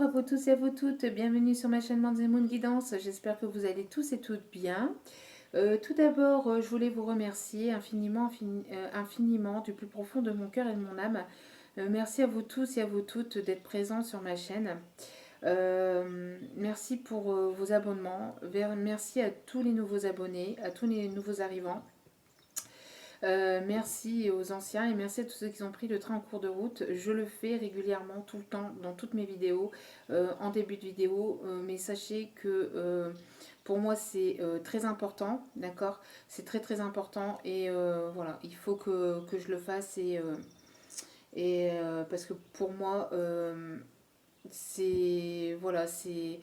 à vous tous et à vous toutes, bienvenue sur ma chaîne Moon Guidance, j'espère que vous allez tous et toutes bien. Tout d'abord, je voulais vous remercier infiniment du plus profond de mon cœur et de mon âme. Merci à vous tous et à vous toutes d'être présents sur ma chaîne. Merci pour vos abonnements, merci à tous les nouveaux abonnés, à tous les nouveaux arrivants. Merci aux anciens et merci à tous ceux qui ont pris le train en cours de route. Je le fais régulièrement, tout le temps, dans toutes mes vidéos, en début de vidéo. Mais sachez que pour moi, c'est très important, d'accord. C'est très très important et voilà, il faut que je le fasse parce que pour moi, c'est voilà, c'est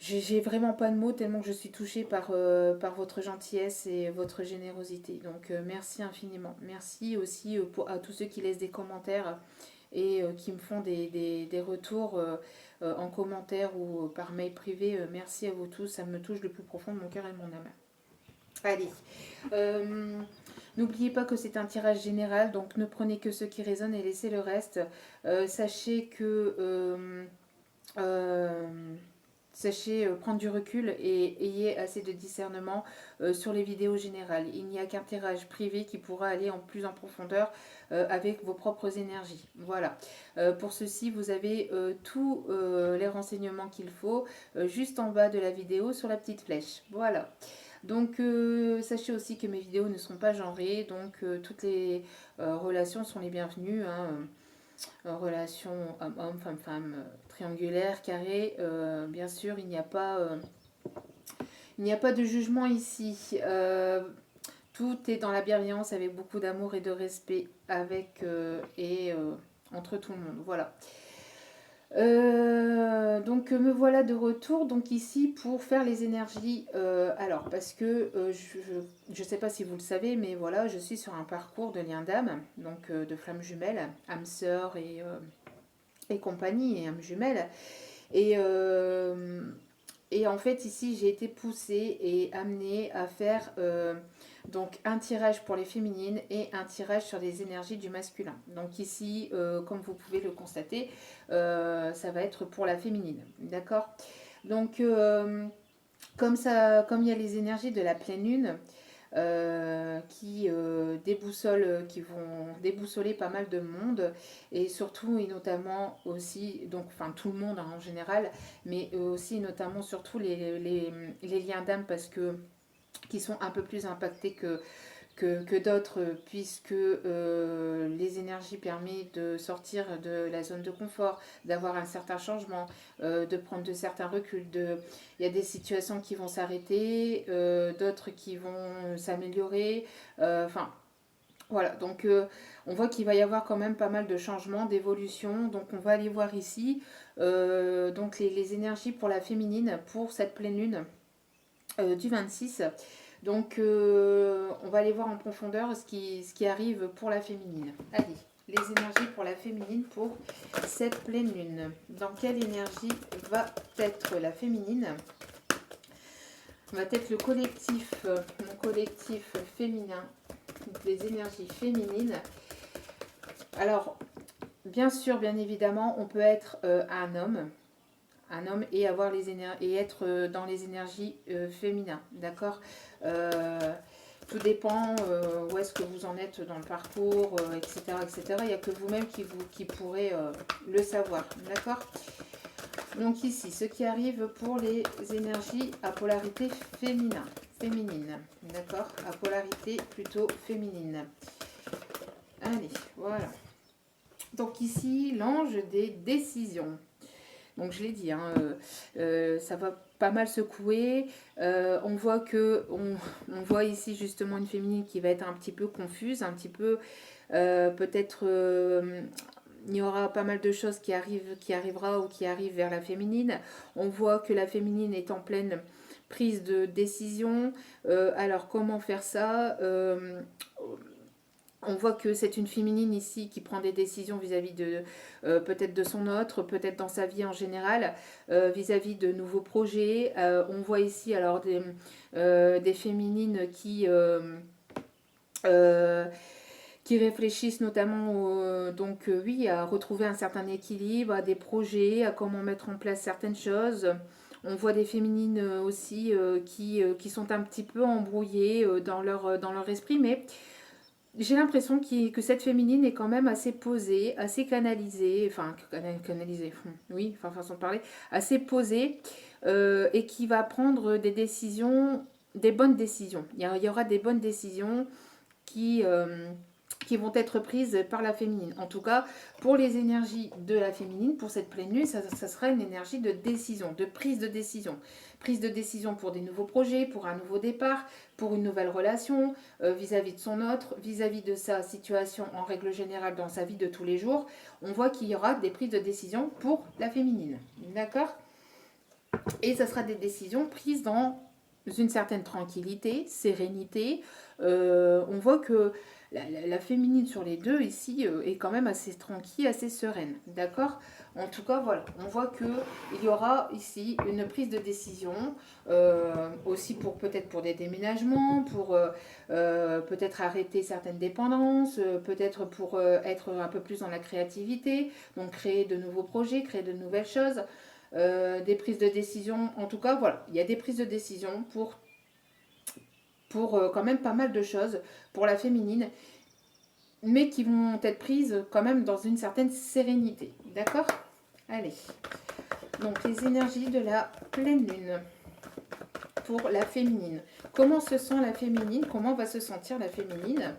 j'ai vraiment pas de mots tellement que je suis touchée par votre gentillesse et votre générosité. Donc merci infiniment. Merci aussi à tous ceux qui laissent des commentaires et qui me font des retours en commentaire ou par mail privé. Merci à vous tous. Ça me touche le plus profond de mon cœur et de mon âme. Allez. Euh, N'oubliez pas que c'est un tirage général, donc ne prenez que ce qui résonne et laissez le reste. Sachez que... euh, Sachez prendre du recul et ayez assez de discernement sur les vidéos générales. Il n'y a qu'un tirage privé qui pourra aller plus en profondeur avec vos propres énergies. Voilà. Pour ceci, vous avez tous les renseignements qu'il faut juste en bas de la vidéo sur la petite flèche. Voilà. Donc, sachez aussi que mes vidéos ne sont pas genrées, donc toutes les relations sont les bienvenues. Hein, relation homme-homme, femme-femme, triangulaire, carré. Bien sûr, il n'y a pas de jugement ici. Tout est dans la bienveillance avec beaucoup d'amour et de respect entre tout le monde. Voilà. Donc me voilà de retour donc ici pour faire les énergies. Alors parce que je sais pas si vous le savez, mais voilà, je suis sur un parcours de lien d'âme, donc de flammes jumelles, âme sœur et compagnie et âme jumelle. Et, euh, et en fait, ici, j'ai été poussée et amenée à faire donc un tirage pour les féminines et un tirage sur les énergies du masculin. Donc ici, comme vous pouvez le constater, ça va être pour la féminine. D'accord. Donc, comme il y a les énergies de la pleine lune, qui vont déboussoler pas mal de monde et surtout et notamment aussi, donc enfin tout le monde hein, en général, mais aussi notamment surtout les liens d'âme parce que qui sont un peu plus impactés que d'autres, puisque les énergies permettent de sortir de la zone de confort, d'avoir un certain changement, de prendre de certains reculs. Il y a des situations qui vont s'arrêter, d'autres qui vont s'améliorer. Enfin, voilà, donc on voit qu'il va y avoir quand même pas mal de changements, d'évolutions. Donc on va aller voir ici donc les énergies pour la féminine pour cette pleine lune du 26. Donc, on va aller voir en profondeur ce qui arrive pour la féminine. Allez, les énergies pour la féminine pour cette pleine lune. Dans quelle énergie va être la féminine? Va être le collectif, mon collectif féminin, des énergies féminines. Alors, bien sûr, bien évidemment, on peut être un homme et avoir et être dans les énergies féminines, d'accord. Tout dépend où est-ce que vous en êtes dans le parcours, etc., etc. Il n'y a que vous-même qui pourrez le savoir, d'accord. Donc ici, ce qui arrive pour les énergies à polarité féminine, d'accord, à polarité plutôt féminine. Allez, voilà. Donc ici, l'ange des décisions. Donc je l'ai dit, hein, ça va pas mal secouer. On voit on voit ici justement une féminine qui va être un petit peu confuse, un petit peu peut-être il y aura pas mal de choses qui arrivera ou qui arrivent vers la féminine. On voit que la féminine est en pleine prise de décision. Alors comment faire ça? On voit que c'est une féminine ici qui prend des décisions vis-à-vis de peut-être de son autre, peut-être dans sa vie en général, vis-à-vis de nouveaux projets. On voit ici alors des féminines euh, qui réfléchissent notamment oui, à retrouver un certain équilibre, à des projets, à comment mettre en place certaines choses. On voit des féminines aussi qui sont un petit peu embrouillées dans leur esprit, mais j'ai l'impression que cette féminine est quand même assez posée, assez canalisée, enfin canalisée, oui, enfin façon de parler, assez posée et qui va prendre des décisions, des bonnes décisions. Il y aura des bonnes décisions qui, euh, qui vont être prises par la féminine. En tout cas, pour les énergies de la féminine, pour cette pleine lune, ça sera une énergie de décision, de prise de décision. Prise de décision pour des nouveaux projets, pour un nouveau départ, pour une nouvelle relation, vis-à-vis de son autre, vis-à-vis de sa situation en règle générale dans sa vie de tous les jours. On voit qu'il y aura des prises de décision pour la féminine. D'accord? Et ça sera des décisions prises dans une certaine tranquillité, sérénité. On voit que la féminine sur les deux ici est quand même assez tranquille, assez sereine. D'accord? En tout cas, voilà. On voit qu'il y aura ici une prise de décision, aussi pour peut-être pour des déménagements, pour peut-être arrêter certaines dépendances, peut-être pour être un peu plus dans la créativité, donc créer de nouveaux projets, créer de nouvelles choses. Des prises de décision. En tout cas, voilà, il y a des prises de décision pour quand même pas mal de choses pour la féminine, mais qui vont être prises quand même dans une certaine sérénité. D'accord? Allez. Donc, les énergies de la pleine lune pour la féminine. Comment se sent la féminine? Comment va se sentir la féminine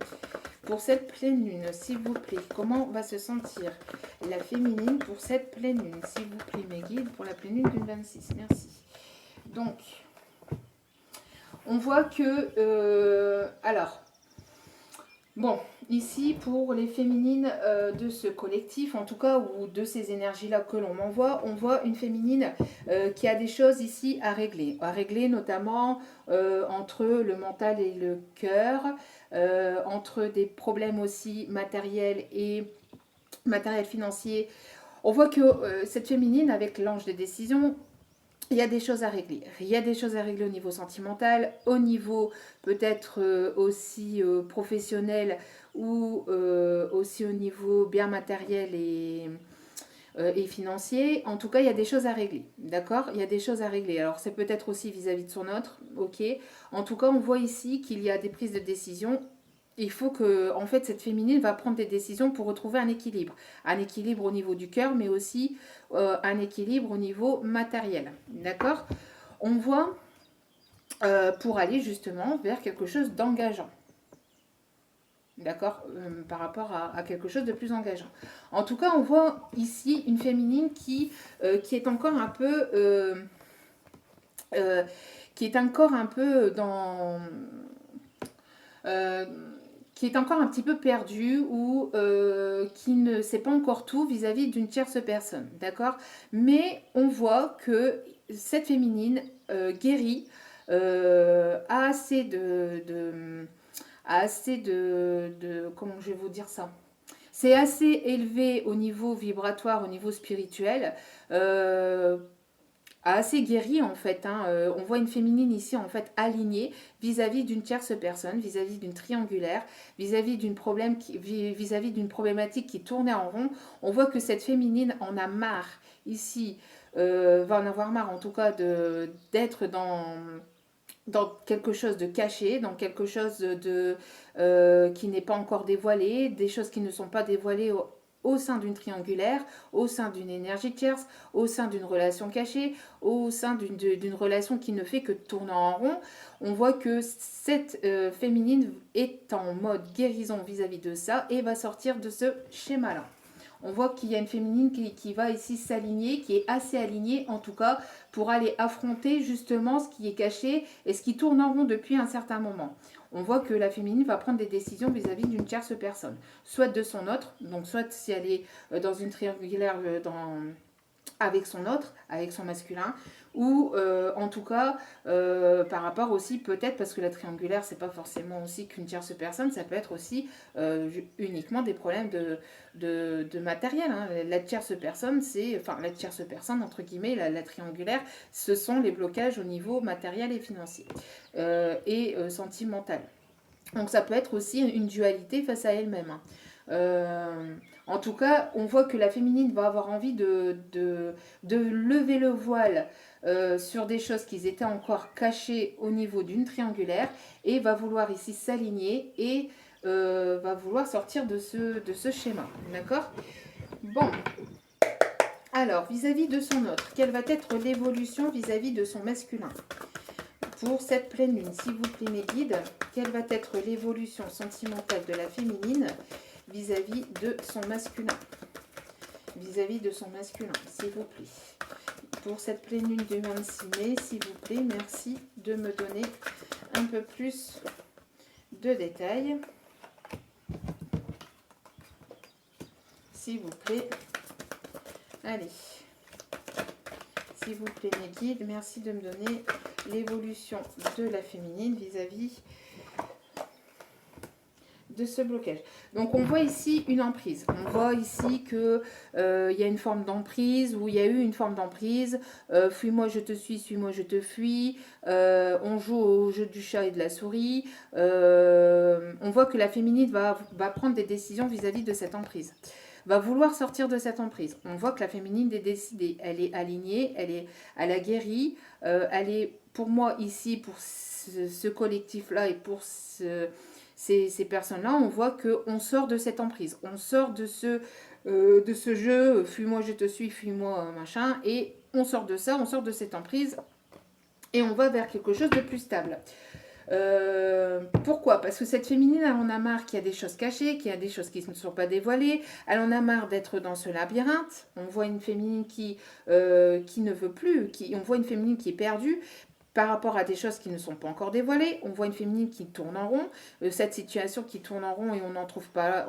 pour cette pleine lune, s'il vous plaît? Comment va se sentir la féminine pour cette pleine lune, s'il vous plaît, mes guides, pour la pleine lune du 26? Merci. Donc, on voit que... alors, bon, ici, pour les féminines de ce collectif, en tout cas, ou de ces énergies-là que l'on m'envoie, on voit une féminine qui a des choses ici à régler. À régler notamment entre le mental et le cœur, entre des problèmes aussi matériels et matériels financiers. On voit que cette féminine, avec l'ange des décisions, il y a des choses à régler. Il y a des choses à régler au niveau sentimental, au niveau peut-être aussi professionnel ou aussi au niveau bien matériel et financier. En tout cas, il y a des choses à régler. D'accord? Il y a des choses à régler. Alors, c'est peut-être aussi vis-à-vis de son autre. Ok. En tout cas, on voit ici qu'il y a des prises de décision. Il faut que, en fait, cette féminine va prendre des décisions pour retrouver un équilibre. Un équilibre au niveau du cœur, mais aussi un équilibre au niveau matériel. D'accord? On voit pour aller justement vers quelque chose d'engageant. D'accord? Par rapport à quelque chose de plus engageant. En tout cas, on voit ici une féminine qui est encore un peu... qui est encore un peu dans... qui est encore un petit peu perdue ou qui ne sait pas encore tout vis-à-vis d'une tierce personne. D'accord? Mais on voit que cette féminine guérie a assez comment je vais vous dire ça, c'est assez élevé au niveau vibratoire, au niveau spirituel, assez guéri en fait. Hein. On voit une féminine ici en fait alignée vis-à-vis d'une tierce personne, vis-à-vis d'une triangulaire, vis-à-vis d'une vis-à-vis d'une problématique qui tournait en rond. On voit que cette féminine en a marre ici, va en avoir marre en tout cas d'être dans quelque chose de caché, dans quelque chose qui n'est pas encore dévoilé, des choses qui ne sont pas dévoilées au sein d'une triangulaire, au sein d'une énergie tierce, au sein d'une relation cachée, au sein d'une relation qui ne fait que tourner en rond. On voit que cette féminine est en mode guérison vis-à-vis de ça et va sortir de ce schéma-là. On voit qu'il y a une féminine qui va ici s'aligner, qui est assez alignée en tout cas, pour aller affronter justement ce qui est caché et ce qui tourne en rond depuis un certain moment. On voit que la féminine va prendre des décisions vis-à-vis d'une tierce personne, soit de son autre, donc soit si elle est dans une triangulaire avec son autre, avec son masculin, ou en tout cas par rapport aussi peut-être, parce que la triangulaire c'est pas forcément aussi qu'une tierce personne, ça peut être aussi uniquement des problèmes de matériel. Hein. La tierce personne, la tierce personne entre guillemets, la triangulaire, ce sont les blocages au niveau matériel et financier et sentimental. Donc ça peut être aussi une dualité face à elle-même, hein. En tout cas, on voit que la féminine va avoir envie de lever le voile sur des choses qui étaient encore cachées au niveau d'une triangulaire et va vouloir ici s'aligner et va vouloir sortir de ce schéma. D'accord? Bon, alors vis-à-vis de son autre, quelle va être l'évolution vis-à-vis de son masculin? Pour cette pleine lune, s'il vous plaît mes guides, quelle va être l'évolution sentimentale de la féminine vis-à-vis de son masculin? Vis-à-vis de son masculin, s'il vous plaît. Pour cette pleine lune du 26 mai, s'il vous plaît, merci de me donner un peu plus de détails. S'il vous plaît. Allez. S'il vous plaît mes guides, merci de me donner l'évolution de la féminine vis-à-vis de ce blocage. Donc on voit ici une emprise. On voit ici que y a une forme d'emprise, ou il y a eu une forme d'emprise. Fuis-moi, je te suis, suis-moi, je te fuis. On joue au jeu du chat et de la souris. On voit que la féminine va prendre des décisions vis-à-vis de cette emprise. Va vouloir sortir de cette emprise. On voit que la féminine est décidée. Elle est alignée, elle a guéri. Elle est, pour moi, ici, pour ce collectif-là et pour ces personnes-là, on voit qu'on sort de cette emprise. On sort de ce jeu, fuis-moi, je te suis, fuis-moi, machin. Et on sort de ça, on sort de cette emprise. Et on va vers quelque chose de plus stable. Pourquoi? Parce que cette féminine, elle en a marre qu'il y a des choses cachées, qu'il y a des choses qui ne sont pas dévoilées. Elle en a marre d'être dans ce labyrinthe. On voit une féminine qui ne veut plus. On voit une féminine qui est perdue par rapport à des choses qui ne sont pas encore dévoilées. On voit une féminine qui tourne en rond. Cette situation qui tourne en rond et on n'en trouve pas,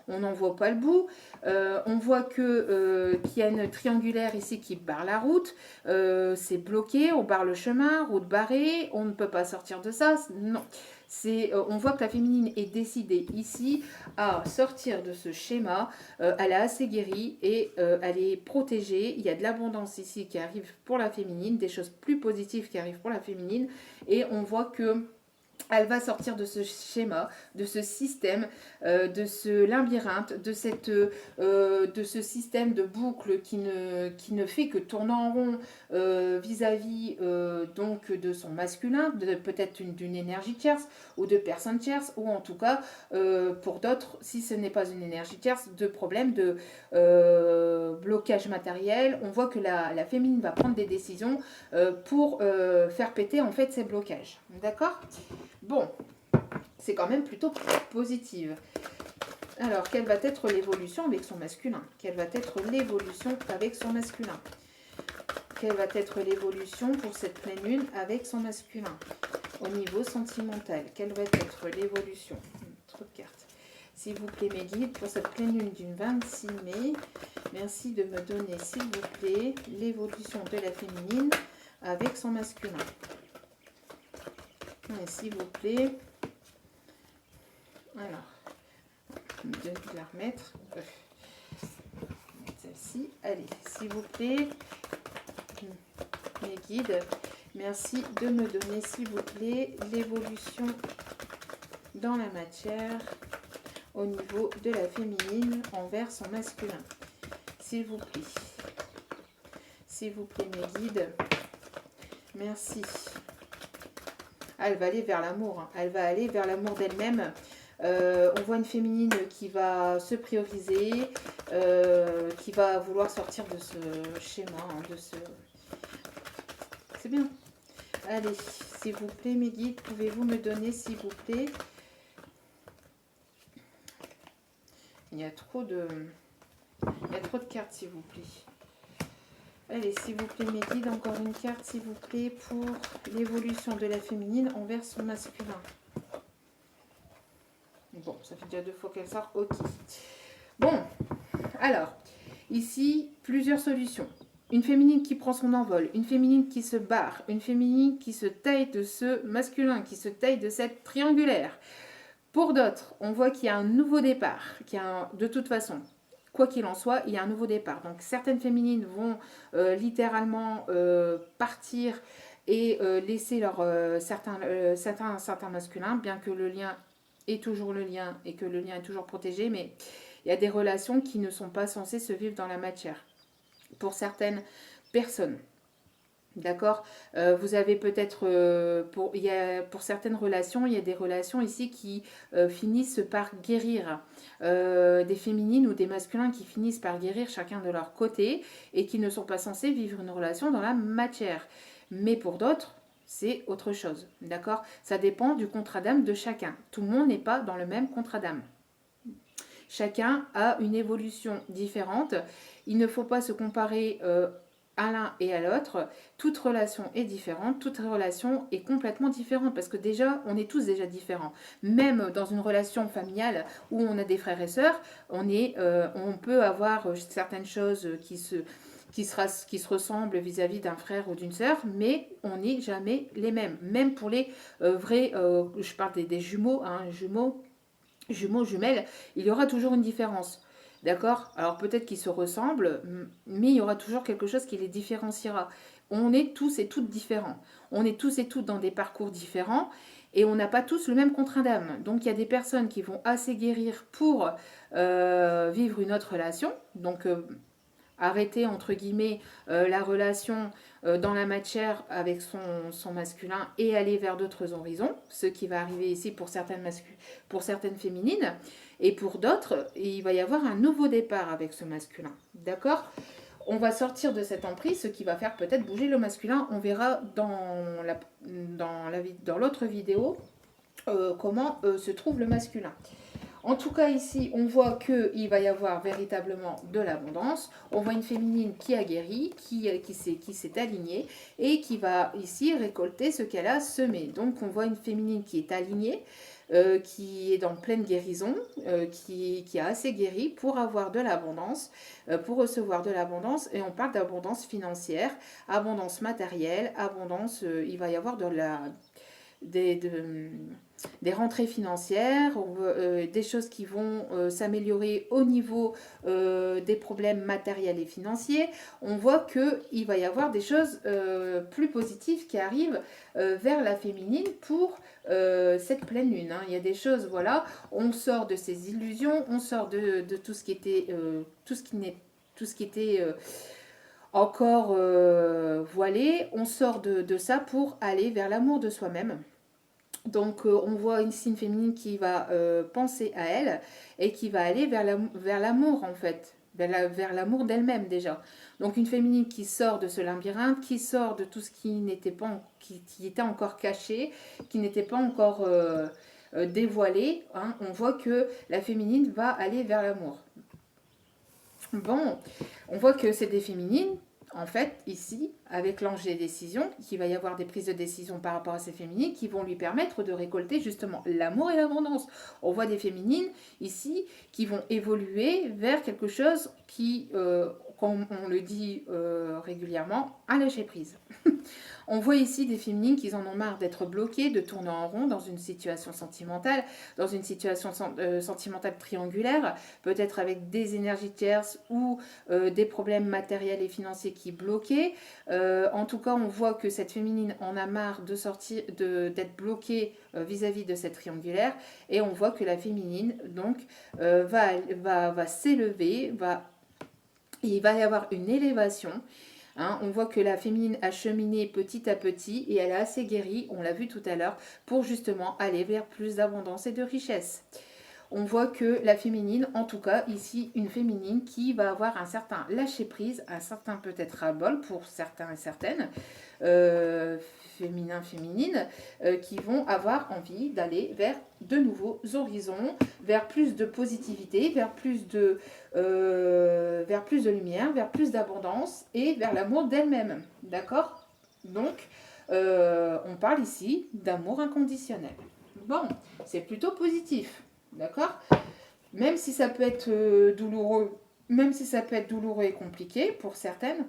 on n'en voit pas le bout. On voit qu'il y a une triangulaire ici qui barre la route. C'est bloqué, on barre le chemin, route barrée, on ne peut pas sortir de ça. Non. On voit que la féminine est décidée ici à sortir de ce schéma. Elle a assez guéri et elle est protégée. Il y a de l'abondance ici qui arrive pour la féminine, des choses plus positives qui arrivent pour la féminine. Et on voit que elle va sortir de ce schéma, de ce système, de ce labyrinthe, de ce système de boucle qui ne fait que tourner en rond vis-à-vis donc de son masculin, peut-être d'une énergie tierce ou de personnes tierces, ou en tout cas pour d'autres, si ce n'est pas une énergie tierce, de problèmes de blocage matériel. On voit que la féminine va prendre des décisions pour faire péter en fait ces blocages. D'accord ? Bon, c'est quand même plutôt positive. Alors, quelle va être l'évolution avec son masculin? Quelle va être l'évolution avec son masculin? Quelle va être l'évolution pour cette pleine lune avec son masculin? Au niveau sentimental, quelle va être l'évolution? Trop de cartes. S'il vous plaît, mes guides, pour cette pleine lune du 26 mai, merci de me donner, s'il vous plaît, l'évolution de la féminine avec son masculin. S'il vous plaît. Alors, je vais la remettre. Celle-ci. Allez, s'il vous plaît. Mes guides, merci de me donner, s'il vous plaît, l'évolution dans la matière au niveau de la féminine envers son masculin. S'il vous plaît. S'il vous plaît, mes guides. Merci. Elle va aller vers l'amour. Elle va aller vers l'amour d'elle-même. On voit une féminine qui va se prioriser, qui va vouloir sortir de ce schéma, de ce... C'est bien. Allez, s'il vous plaît, mes guides, pouvez-vous me donner, s'il vous plaît... Il y a trop de cartes, s'il vous plaît. Allez, s'il vous plaît, mes guides, encore une carte, s'il vous plaît, pour l'évolution de la féminine envers son masculin. Bon, ça fait déjà 2 fois qu'elle sort. Ok. Bon, alors, ici, plusieurs solutions. Une féminine qui prend son envol, une féminine qui se barre, une féminine qui se taille de ce masculin, qui se taille de cette triangulaire. Pour d'autres, on voit qu'il y a un nouveau départ, de toute façon. Quoi qu'il en soit, il y a un nouveau départ. Donc certaines féminines vont littéralement partir et laisser certains masculins, bien que le lien est toujours le lien et que le lien est toujours protégé, mais il y a des relations qui ne sont pas censées se vivre dans la matière pour certaines personnes. D'accord. Vous avez peut-être, pour certaines relations, il y a des relations ici qui finissent par guérir. Des féminines ou des masculins qui finissent par guérir chacun de leur côté et qui ne sont pas censés vivre une relation dans la matière. Mais pour d'autres, c'est autre chose. D'accord. Ça dépend du contrat d'âme de chacun. Tout le monde n'est pas dans le même contrat d'âme. Chacun a une évolution différente. Il ne faut pas se comparer à l'un et à l'autre. Toute relation est différente, toute relation est complètement différente parce que déjà, on est tous déjà différents. Même dans une relation familiale où on a des frères et sœurs, on peut avoir certaines choses qui se ressemblent vis-à-vis d'un frère ou d'une sœur, mais on n'est jamais les mêmes. Même pour les vrais, je parle des jumeaux, jumeaux, jumelles, il y aura toujours une différence. D'accord. Alors peut-être qu'ils se ressemblent, mais il y aura toujours quelque chose qui les différenciera. On est tous et toutes différents. On est tous et toutes dans des parcours différents et on n'a pas tous le même contrat d'âme. Donc il y a des personnes qui vont assez guérir pour vivre une autre relation. Donc arrêter entre guillemets la relation dans la matière avec son masculin et aller vers d'autres horizons, ce qui va arriver ici pour certaines féminines, et pour d'autres, il va y avoir un nouveau départ avec ce masculin. D'accord. On va sortir de cette emprise, ce qui va faire peut-être bouger le masculin. On verra dans l'autre vidéo comment se trouve le masculin. En tout cas, ici, on voit qu'il va y avoir véritablement de l'abondance. On voit une féminine qui a guéri, qui s'est alignée et qui va ici récolter ce qu'elle a semé. Donc, on voit une féminine qui est alignée, qui est dans pleine guérison, qui a assez guéri pour avoir de l'abondance, pour recevoir de l'abondance. Et on parle d'abondance financière, abondance matérielle, abondance, il va y avoir des rentrées financières, des choses qui vont s'améliorer au niveau des problèmes matériels et financiers. On voit qu'il va y avoir des choses plus positives qui arrivent vers la féminine pour cette pleine lune. Il y a des choses, voilà, on sort de ces illusions, on sort de tout ce qui était, tout ce qui était encore voilé, on sort de ça pour aller vers l'amour de soi-même. Donc on voit ici une féminine qui va penser à elle et qui va aller vers l'amour en fait, vers l'amour d'elle-même déjà. Donc une féminine qui sort de ce labyrinthe, qui sort de tout ce qui était encore caché, qui n'était pas encore dévoilé. On voit que la féminine va aller vers l'amour. Bon, on voit que c'est des féminines. En fait, ici, avec l'ange des décisions, qu'il va y avoir des prises de décision par rapport à ces féminines qui vont lui permettre de récolter justement l'amour et l'abondance. On voit des féminines ici qui vont évoluer vers quelque chose qui, comme on le dit régulièrement, à lâcher prise. On voit ici des féminines qui en ont marre d'être bloquées, de tourner en rond dans une situation sentimentale, sentimentale triangulaire, peut-être avec des énergies tierces ou des problèmes matériels et financiers qui bloquaient. En tout cas, on voit que cette féminine en a marre d'être bloquée vis-à-vis de cette triangulaire, et on voit que la féminine donc va s'élever, il va y avoir une élévation. On voit que la féminine a cheminé petit à petit et elle a assez guéri, on l'a vu tout à l'heure, pour justement aller vers plus d'abondance et de richesse. On voit que la féminine, en tout cas ici, une féminine qui va avoir un certain lâcher-prise, un certain peut-être ras-le-bol pour certains et certaines, féminines, qui vont avoir envie d'aller vers de nouveaux horizons, vers plus de positivité, vers plus de lumière, vers plus d'abondance et vers l'amour d'elle-même. D'accord. Donc, on parle ici d'amour inconditionnel. Bon, c'est plutôt positif. D'accord. Même si ça peut être douloureux, et compliqué pour certaines,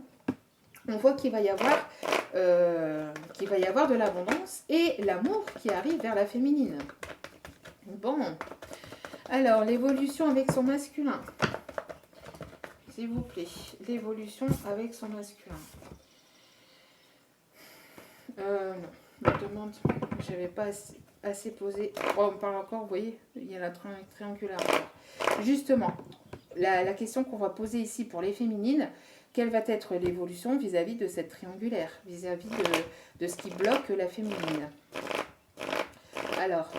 on voit qu'il va y avoir de l'abondance et l'amour qui arrive vers la féminine. Bon, alors l'évolution avec son masculin. S'il vous plaît, l'évolution avec son masculin. Non, je me demande, j'avais pas assez. assez posée. Oh, on parle encore, vous voyez, il y a la triangulaire encore. Justement, la question qu'on va poser ici pour les féminines, quelle va être l'évolution vis-à-vis de cette triangulaire, vis-à-vis de ce qui bloque la féminine. Alors,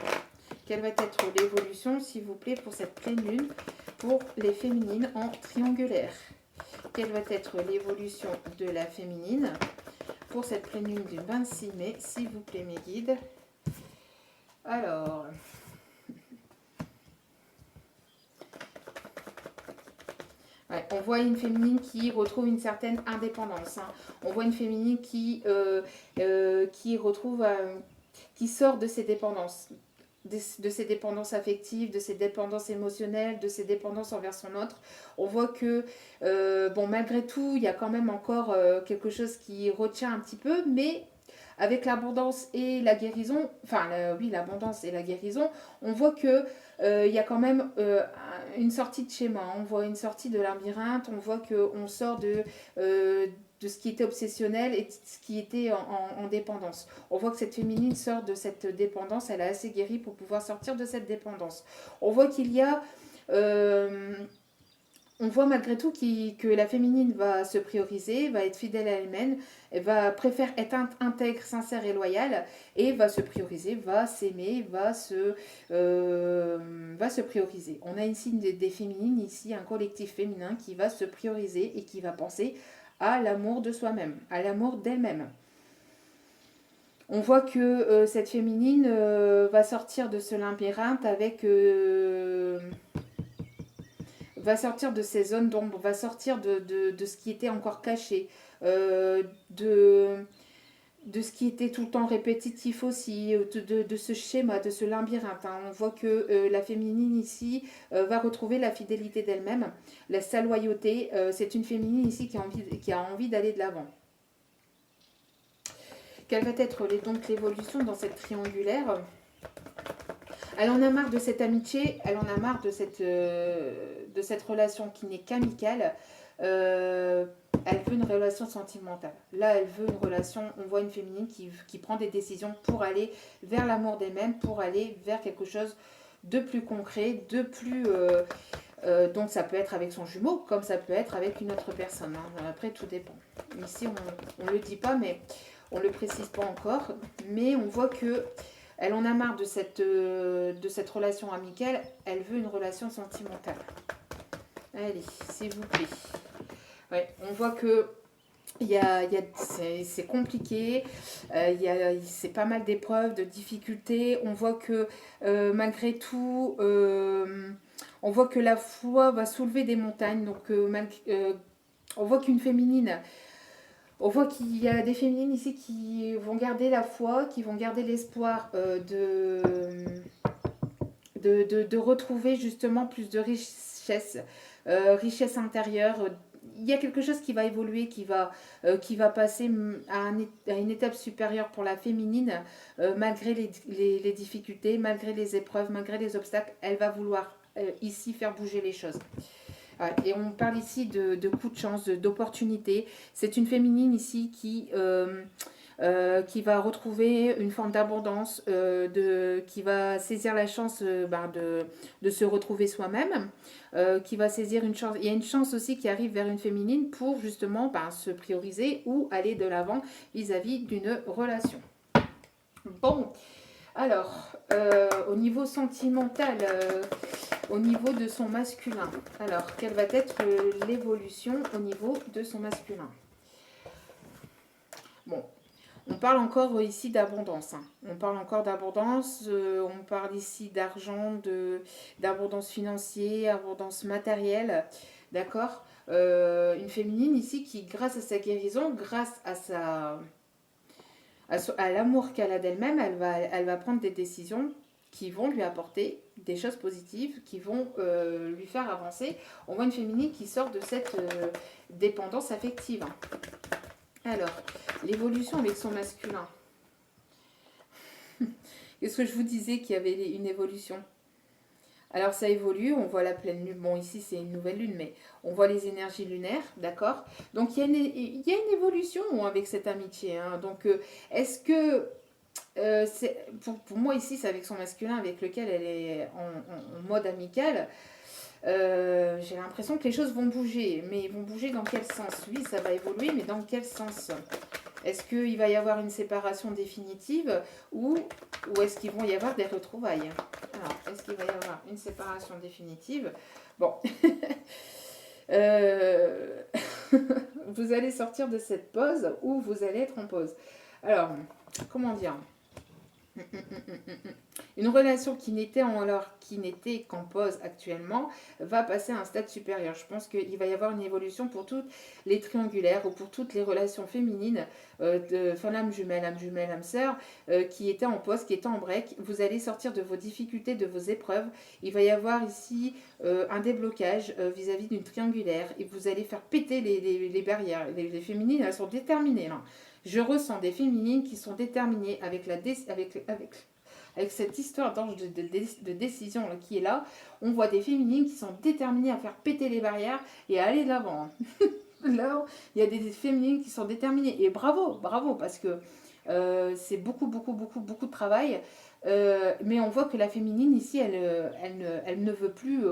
quelle va être l'évolution, s'il vous plaît, pour cette pleine lune, pour les féminines en triangulaire? Quelle va être l'évolution de la féminine pour cette pleine lune du 26 mai, s'il vous plaît, mes guides? Alors, ouais, on voit une féminine qui retrouve une certaine indépendance. Hein. On voit une féminine qui retrouve, qui sort de ses dépendances. De ses dépendances affectives, de ses dépendances émotionnelles, de ses dépendances envers son autre. On voit que, bon, malgré tout, il y a quand même encore quelque chose qui retient un petit peu, mais avec l'abondance et la guérison, enfin, oui, l'abondance et la guérison, on voit que il y a quand même une sortie de schéma, on voit une sortie de labyrinthe, on voit qu'on sort de ce qui était obsessionnel et de ce qui était en dépendance. On voit que cette féminine sort de cette dépendance, elle est assez guérie pour pouvoir sortir de cette dépendance. On voit qu'il y a... on voit malgré tout que la féminine va se prioriser, va être fidèle à elle-même, elle préfère être intègre, sincère et loyale, et va se prioriser, va s'aimer, va se prioriser. On a ici des féminines, ici un collectif féminin qui va se prioriser et qui va penser à l'amour de soi-même, à l'amour d'elle-même. On voit que cette féminine va sortir de ce labyrinthe avec... va sortir de ces zones d'ombre, va sortir de ce qui était encore caché, de ce qui était tout le temps répétitif aussi, de ce schéma, de ce labyrinthe. Hein. On voit que la féminine ici va retrouver la fidélité d'elle-même, sa loyauté. C'est une féminine ici qui a envie d'aller de l'avant. Quelle va être donc l'évolution dans cette triangulaire? Elle en a marre de cette amitié, elle en a marre de cette relation qui n'est qu'amicale. Elle veut une relation sentimentale. Là, elle veut une relation, on voit une féminine qui prend des décisions pour aller vers l'amour d'elle-même, pour aller vers quelque chose de plus concret, de plus... donc ça peut être avec son jumeau, comme ça peut être avec une autre personne. Hein. Après, tout dépend. Ici, on ne le dit pas, mais on ne le précise pas encore. Mais on voit que... Elle en a marre de cette relation amicale, elle veut une relation sentimentale. Allez, s'il vous plaît. Ouais, on voit que c'est compliqué, c'est pas mal d'épreuves, de difficultés. On voit que malgré tout, on voit que la foi va soulever des montagnes. Donc, on voit qu'une féminine... On voit qu'il y a des féminines ici qui vont garder la foi, qui vont garder l'espoir de retrouver justement plus de richesse, richesse intérieure. Il y a quelque chose qui va évoluer, qui va passer à une étape supérieure pour la féminine, malgré les difficultés, malgré les épreuves, malgré les obstacles. Elle va vouloir ici faire bouger les choses. Et on parle ici de coups de chance, d'opportunité. C'est une féminine ici qui va retrouver une forme d'abondance, qui va saisir la chance de se retrouver soi-même, qui va saisir une chance. Il y a une chance aussi qui arrive vers une féminine pour justement se prioriser ou aller de l'avant vis-à-vis d'une relation. Bon, alors, au niveau sentimental, au niveau de son masculin, alors, quelle va être l'évolution au niveau de son masculin? Bon, on parle encore ici d'abondance. Hein. On parle encore d'abondance, on parle ici d'argent, d'abondance financière, abondance matérielle, d'accord? Une féminine ici qui, grâce à sa guérison, grâce à l'amour qu'elle a d'elle-même, elle va prendre des décisions qui vont lui apporter des choses positives, qui vont lui faire avancer. On voit une féminine qui sort de cette dépendance affective. Alors, l'évolution avec son masculin. Qu'est-ce que je vous disais qu'il y avait une évolution? Alors ça évolue, on voit la pleine lune, bon ici c'est une nouvelle lune, mais on voit les énergies lunaires, d'accord? Donc il y a une évolution avec cette amitié, hein. Donc est-ce que pour moi ici, c'est avec son masculin avec lequel elle est en mode amical. J'ai l'impression que les choses vont bouger, mais ils vont bouger dans quel sens? Oui, ça va évoluer, mais dans quel sens? Est-ce qu'il va y avoir une séparation définitive ou est-ce qu'il va y avoir des retrouvailles? Alors, est-ce qu'il va y avoir une séparation définitive? Bon, Euh, vous allez sortir de cette pause ou vous allez être en pause. Alors, comment dire? Une relation qui n'était qu'en pause actuellement va passer à un stade supérieur. Je pense qu'il va y avoir une évolution pour toutes les triangulaires ou pour toutes les relations féminines de femme âme jumelle, âme sœur, qui étaient en pause, qui étaient en break. Vous allez sortir de vos difficultés, de vos épreuves. Il va y avoir ici un déblocage vis-à-vis d'une triangulaire et vous allez faire péter les barrières. Les féminines, elles sont déterminées là. Je ressens des féminines qui sont déterminées avec cette histoire d'ange de décision là, qui est là. On voit des féminines qui sont déterminées à faire péter les barrières et à aller de l'avant. Là, il y a des féminines qui sont déterminées. Et bravo, bravo, parce que c'est beaucoup, beaucoup, beaucoup, beaucoup de travail. Mais on voit que la féminine ici, elle ne veut plus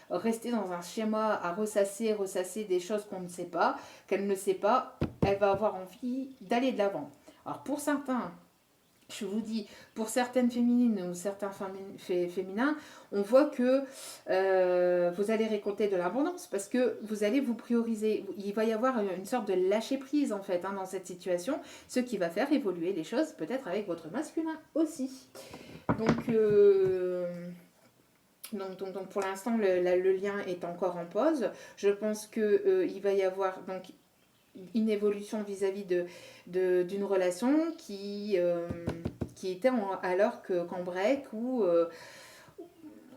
rester dans un schéma à ressasser des choses qu'on ne sait pas, qu'elle ne sait pas. Elle va avoir envie d'aller de l'avant. Alors pour certains, je vous dis, pour certaines féminines ou certains féminins, on voit que vous allez récolter de l'abondance parce que vous allez vous prioriser. Il va y avoir une sorte de lâcher prise en fait dans cette situation, ce qui va faire évoluer les choses peut-être avec votre masculin aussi. Donc, pour l'instant, le lien est encore en pause. Je pense qu'il va y avoir donc une évolution vis-à-vis d'une relation qui était alors qu'en break ou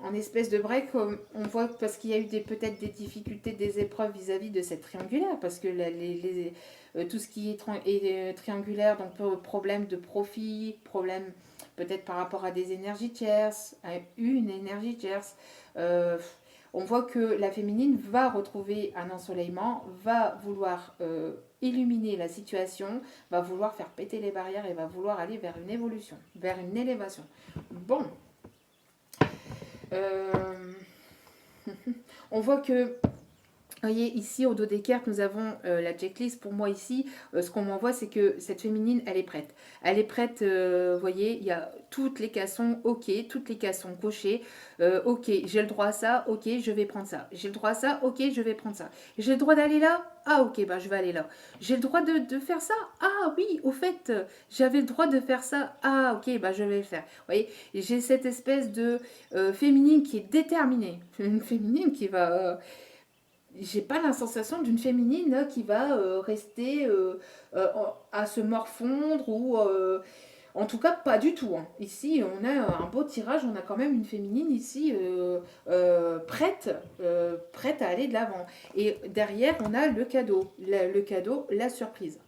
en espèce de break, on voit parce qu'il y a eu peut-être des difficultés, des épreuves vis-à-vis de cette triangulaire, parce que tout ce qui est triangulaire, donc problème de profit, problème peut-être par rapport à des énergies tierces, à une énergie tierce. On voit que la féminine va retrouver un ensoleillement, va vouloir illuminer la situation, va vouloir faire péter les barrières et va vouloir aller vers une évolution, vers une élévation. Bon, on voit que, vous voyez, ici au dos des cartes, nous avons la checklist. Pour moi, ici, ce qu'on m'envoie, c'est que cette féminine, elle est prête. Elle est prête, vous voyez, il y a toutes les cases sont OK, toutes les cases sont cochées. OK, j'ai le droit à ça, OK, je vais prendre ça. J'ai le droit à ça, OK, je vais prendre ça. J'ai le droit d'aller là? Ah, OK, bah, je vais aller là. J'ai le droit de faire ça? Ah, oui, au fait, j'avais le droit de faire ça. Ah, OK, bah, je vais le faire. Vous voyez, j'ai cette espèce de féminine qui est déterminée. Une féminine qui va j'ai pas la sensation d'une féminine qui va rester à se morfondre ou en tout cas pas du tout. Hein. Ici on a un beau tirage, on a quand même une féminine ici prête à aller de l'avant. Et derrière on a le cadeau, le cadeau, la surprise.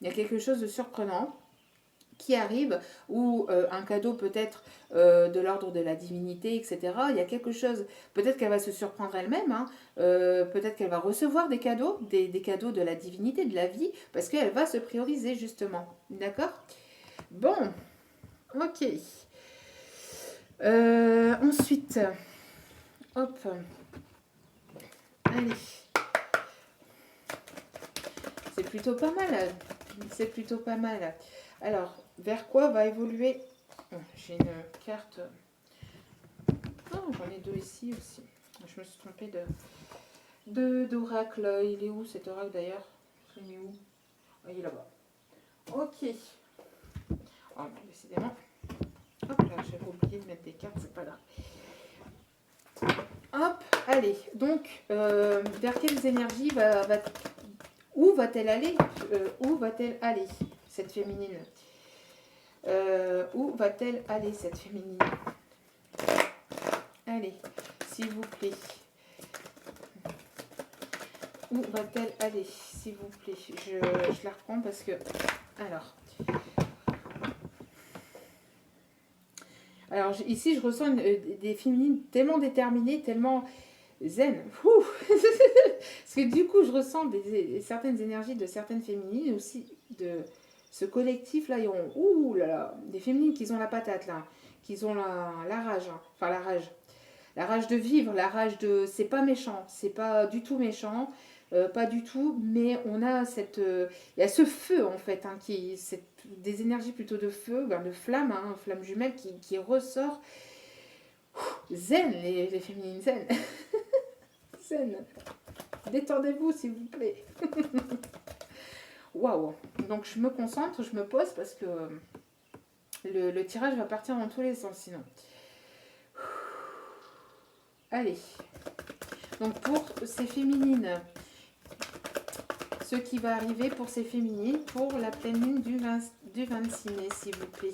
Il y a quelque chose de surprenant qui arrive, ou un cadeau peut-être de l'ordre de la divinité, etc. Il y a quelque chose, peut-être qu'elle va se surprendre elle-même, hein, peut-être qu'elle va recevoir des cadeaux, des cadeaux de la divinité, de la vie, parce qu'elle va se prioriser justement. D'accord? Bon, ok. Ensuite, hop, allez. C'est plutôt pas mal. C'est plutôt pas mal. Alors, vers quoi va évoluer... J'ai une carte... Oh, j'en ai deux ici aussi. Je me suis trompée d'oracle. Il est où cet oracle d'ailleurs? Il est où? Oh, il est là-bas. Ok. Oh, décidément. Hop là, j'avais oublié de mettre des cartes, c'est pas grave. Hop, allez. Donc, vers quelles énergies où va-t-elle aller? Où va-t-elle aller, cette féminine? Où va-t-elle aller, cette féminine? Allez, s'il vous plaît. Où va-t-elle aller, s'il vous plaît? Je la reprends parce que... Alors ici, je ressens des féminines tellement déterminées, tellement zen. Parce que du coup, je ressens certaines énergies de certaines féminines, aussi Ce collectif-là, ils ont... Ouh là là, des féminines qui ont la patate, là. Qui ont la rage. Hein. Enfin, la rage. La rage de vivre, la rage de... C'est pas méchant, c'est pas du tout méchant. Pas du tout, mais on a cette... Il y a ce feu, en fait, hein, des énergies plutôt de feu, ben, de flamme, hein, flamme jumelle qui ressort. Zen, les féminines zen. Zen. Détendez-vous, s'il vous plaît. Waouh. Donc, je me concentre, je me pose parce que le tirage va partir dans tous les sens, sinon. Allez. Donc, pour ces féminines, ce qui va arriver pour ces féminines, pour la pleine lune du 26 mai, s'il vous plaît.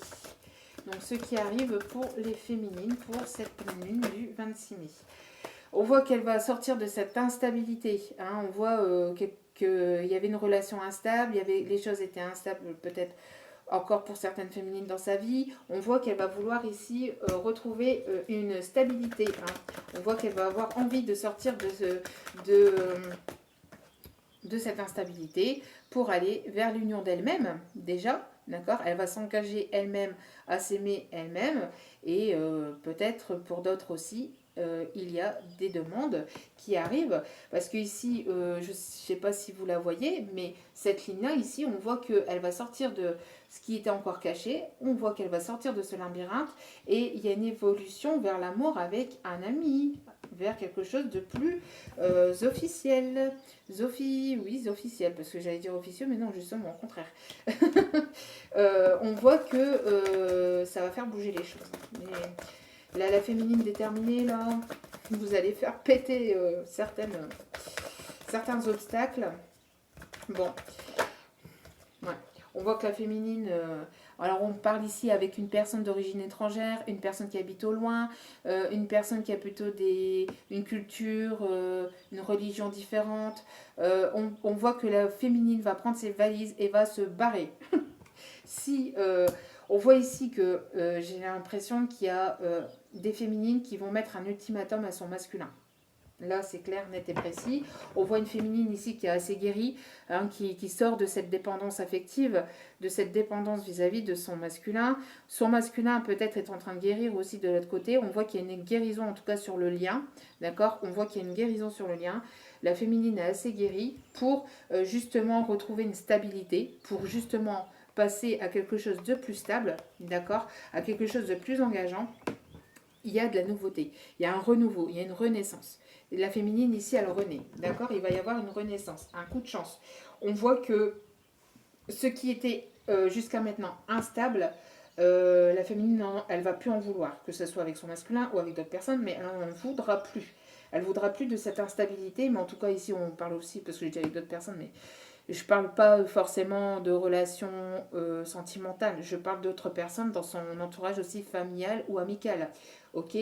Donc, ce qui arrive pour les féminines, pour cette pleine lune du 26 mai. On voit qu'elle va sortir de cette instabilité. Hein. On voit qu'il y avait une relation instable, les choses étaient instables peut-être encore pour certaines féminines dans sa vie. On voit qu'elle va vouloir ici retrouver une stabilité. Hein. On voit qu'elle va avoir envie de sortir de cette instabilité pour aller vers l'union d'elle-même déjà. D'accord, elle va s'engager elle-même à s'aimer elle-même et peut-être pour d'autres aussi. Il y a des demandes qui arrivent parce que ici, je ne sais pas si vous la voyez, mais cette ligne-là, ici, on voit qu'elle va sortir de ce qui était encore caché, on voit qu'elle va sortir de ce labyrinthe et il y a une évolution vers l'amour avec un ami, vers quelque chose de plus officiel. Officiel, parce que j'allais dire officieux, mais non, justement, au contraire. On voit que ça va faire bouger les choses. Mais là, la féminine déterminée, là, vous allez faire péter certains obstacles. Bon, ouais. On voit que la féminine... alors, on parle ici avec une personne d'origine étrangère, une personne qui habite au loin, une personne qui a plutôt une culture, une religion différente. On voit que la féminine va prendre ses valises et va se barrer. Si on voit ici que j'ai l'impression qu'il y a des féminines qui vont mettre un ultimatum à son masculin. Là, c'est clair, net et précis. On voit une féminine ici qui est assez guérie, hein, qui sort de cette dépendance affective, de cette dépendance vis-à-vis de son masculin. Son masculin peut-être est en train de guérir aussi de l'autre côté. On voit qu'il y a une guérison en tout cas sur le lien. D'accord ? On voit qu'il y a une guérison sur le lien. La féminine est assez guérie pour justement retrouver une stabilité, pour justement passer à quelque chose de plus stable, d'accord ? À quelque chose de plus engageant. Il y a de la nouveauté, il y a un renouveau, il y a une renaissance. La féminine ici, elle renaît, d'accord ? Il va y avoir une renaissance, un coup de chance. On voit que ce qui était jusqu'à maintenant instable, la féminine, elle ne va plus en vouloir, que ce soit avec son masculin ou avec d'autres personnes, mais elle n'en voudra plus. Elle ne voudra plus de cette instabilité, mais en tout cas ici, on parle aussi, parce que j'ai dit avec d'autres personnes, mais je ne parle pas forcément de relations sentimentales, je parle d'autres personnes dans son entourage aussi familial ou amical. Ok,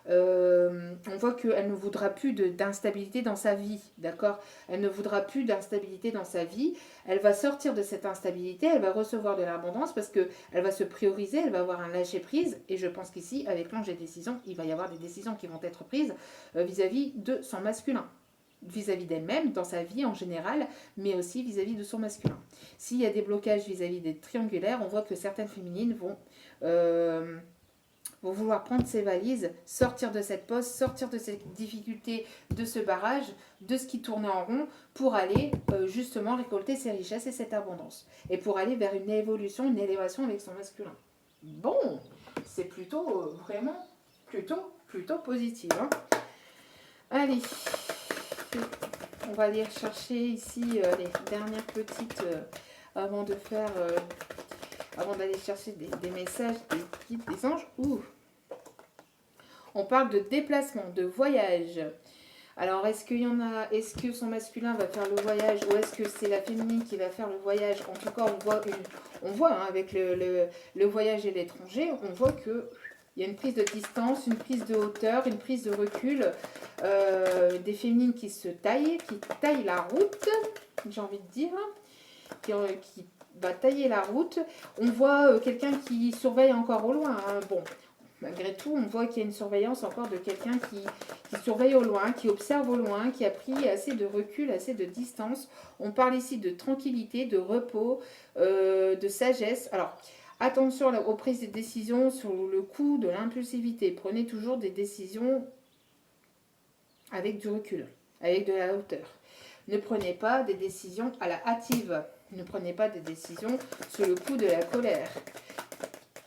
on voit qu'elle ne voudra plus d'instabilité dans sa vie, d'accord ? Elle ne voudra plus d'instabilité dans sa vie. Elle va sortir de cette instabilité, elle va recevoir de l'abondance parce qu'elle va se prioriser, elle va avoir un lâcher-prise. Et je pense qu'ici, avec l'ange des décisions, il va y avoir des décisions qui vont être prises vis-à-vis de son masculin, vis-à-vis d'elle-même, dans sa vie en général, mais aussi vis-à-vis de son masculin. S'il y a des blocages vis-à-vis des triangulaires, on voit que certaines féminines vont vouloir prendre ses valises, sortir de cette pause, sortir de cette difficulté, de ce barrage, de ce qui tournait en rond, pour aller justement récolter ses richesses et cette abondance. Et pour aller vers une évolution, une élévation avec son masculin. Bon, c'est plutôt, vraiment, plutôt positif. Hein. Allez, on va aller chercher ici les dernières petites, avant d'aller chercher des messages, des guides, des anges. Ouh. On parle de déplacement, de voyage. Alors, est-ce que son masculin va faire le voyage ou est-ce que c'est la féminine qui va faire le voyage? En tout cas, on voit hein, avec le voyage et l'étranger, on voit que il y a une prise de distance, une prise de hauteur, une prise de recul, des féminines qui taillent la route, j'ai envie de dire, qui va tailler la route. On voit quelqu'un qui surveille encore au loin. Hein. Bon, Malgré tout, on voit qu'il y a une surveillance encore de quelqu'un qui surveille au loin, qui observe au loin, qui a pris assez de recul, assez de distance. On parle ici de tranquillité, de repos, de sagesse. Alors, attention aux prises de décisions sur le coup de l'impulsivité. Prenez toujours des décisions avec du recul, avec de la hauteur. Ne prenez pas des décisions à la hâtive. Ne prenez pas des décisions sous le coup de la colère.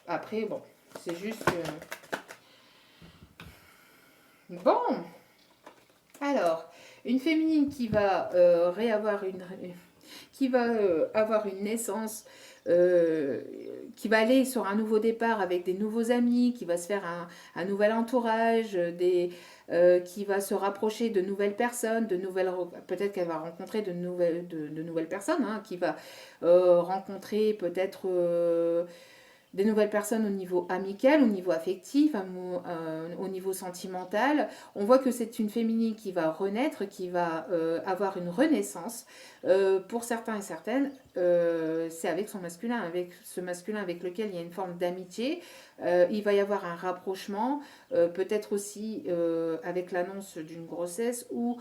Après, bon, c'est juste... Bon, alors, une féminine qui va qui va avoir une naissance, qui va aller sur un nouveau départ avec des nouveaux amis, qui va se faire un nouvel entourage, qui va se rapprocher de nouvelles personnes, peut-être qu'elle va rencontrer de nouvelles personnes, hein, qui va rencontrer peut-être des nouvelles personnes au niveau amical, au niveau affectif, au niveau sentimental. On voit que c'est une féminine qui va renaître, qui va avoir une renaissance. Pour certains et certaines, c'est avec son masculin, avec ce masculin avec lequel il y a une forme d'amitié. Il va y avoir un rapprochement, peut-être aussi avec l'annonce d'une grossesse ou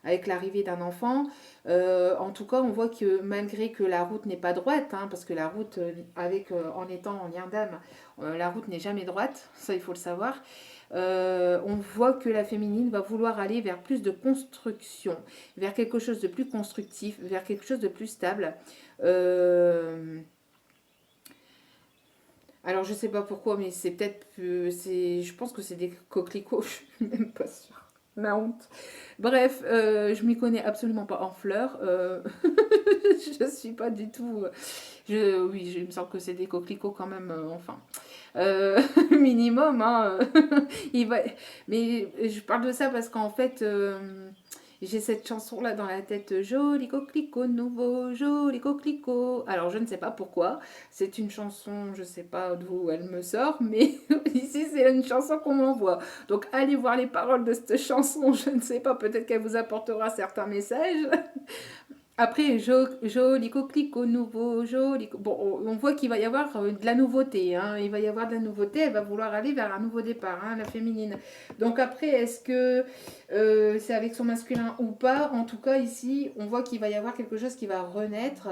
avec l'arrivée d'un enfant. En tout cas, on voit que malgré que la route n'est pas droite, hein, parce que la route, en étant en lien d'âme, la route n'est jamais droite, ça il faut le savoir. On voit que la féminine va vouloir aller vers plus de construction, vers quelque chose de plus constructif, vers quelque chose de plus stable. Alors je sais pas pourquoi, mais c'est peut-être, je pense que c'est des coquelicots, je suis même pas sûre. Ma honte. Bref, je m'y connais absolument pas en fleurs. Je suis pas du tout. Oui, il me semble que c'est des coquelicots quand même. Enfin, minimum. Hein, il va... Mais je parle de ça parce qu'en fait, j'ai cette chanson-là dans la tête. Joli coquelicot nouveau, joli coquelicot. Alors, je ne sais pas pourquoi. C'est une chanson, je ne sais pas d'où elle me sort, mais ici, c'est une chanson qu'on m'envoie. Donc, allez voir les paroles de cette chanson. Je ne sais pas, peut-être qu'elle vous apportera certains messages. Après, joli coquelicot nouveau, Bon, on voit qu'il va y avoir de la nouveauté. Hein. Il va y avoir de la nouveauté. Elle va vouloir aller vers un nouveau départ, hein, la féminine. Donc après, est-ce que c'est avec son masculin ou pas? En tout cas, ici, on voit qu'il va y avoir quelque chose qui va renaître.